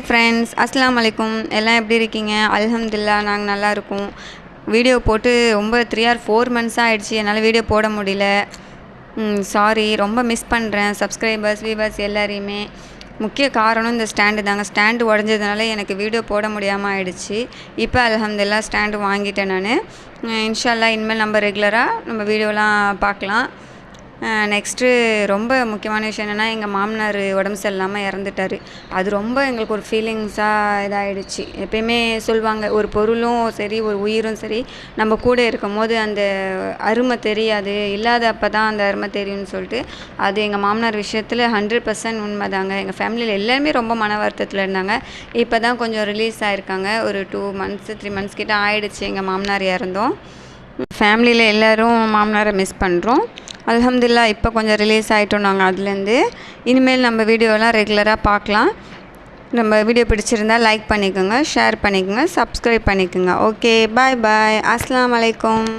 Hi friends, அஸ்ஸலாமு அலைக்கும். எல்லாம் எப்படி இருக்கீங்க? அல்ஹம்துலில்லாஹ் நாங்கள் நல்லா இருக்கோம். வீடியோ போட்டு ரொம்ப 3 or 4 மந்த்ஸாக ஆகிடுச்சி. என்னால் வீடியோ போட முடியல. சாரி, ரொம்ப மிஸ் பண்ணுறேன் சப்ஸ்கிரைபர்ஸ் வியூவர்ஸ் எல்லாரையுமே. முக்கிய காரணம் இந்த ஸ்டாண்டு தாங்க. ஸ்டாண்டு உடஞ்சதுனால எனக்கு வீடியோ போட முடியாமல் ஆகிடுச்சி. இப்போ அல்ஹம்துலில்லாஹ் ஸ்டாண்டு வாங்கிட்டேன் நான். இன்ஷா அல்லாஹ் இனிமேல் நம்ம ரெகுலராக நம்ம வீடியோலாம் பார்க்கலாம். நெக்ஸ்ட்டு ரொம்ப முக்கியமான விஷயம் என்னென்னா, எங்கள் மாமனார் உடம்பு சரியில்லாமல் இறந்துட்டார். அது ரொம்ப எங்களுக்கு ஒரு ஃபீலிங்ஸாக இதாகிடுச்சு. எப்பயுமே சொல்லுவாங்க, ஒரு பொருளும் சரி ஒரு உயிரும் சரி நம்ம கூட இருக்கும் போது அந்த அருமை தெரியாது, இல்லாத அப்போ தான் அந்த அருமை தெரியும்னு சொல்லிட்டு அது எங்கள் மாமனார் விஷயத்தில் 100% உண்மை தாங்க. எங்கள் ஃபேமிலியில் எல்லாருமே ரொம்ப மன வருத்தத்தில் இருந்தாங்க. இப்போ தான் கொஞ்சம் ரிலீஸ் ஆகிருக்காங்க. ஒரு 2 months 3 months கிட்ட ஆகிடுச்சு எங்கள் மாமனார் இறந்தோம். ஃபேமிலியில் எல்லோரும் மாமனாரை மிஸ் பண்ணுறோம். அல்ஹம்துலில்லாஹ் இப்போ கொஞ்சம் ரிலீஸ் ஆகிட்டோம் நாங்கள் அதுலேருந்து. இனிமேல் நம்ம வீடியோலாம் ரெகுலராக பார்க்கலாம். நம்ம வீடியோ பிடிச்சிருந்தால் லைக் பண்ணிக்கோங்க, ஷேர் பண்ணிக்கோங்க, சப்ஸ்கிரைப் பண்ணிக்கோங்க. ஓகே, பாய் பாய். அஸ்ஸலாமு அலைக்கும்.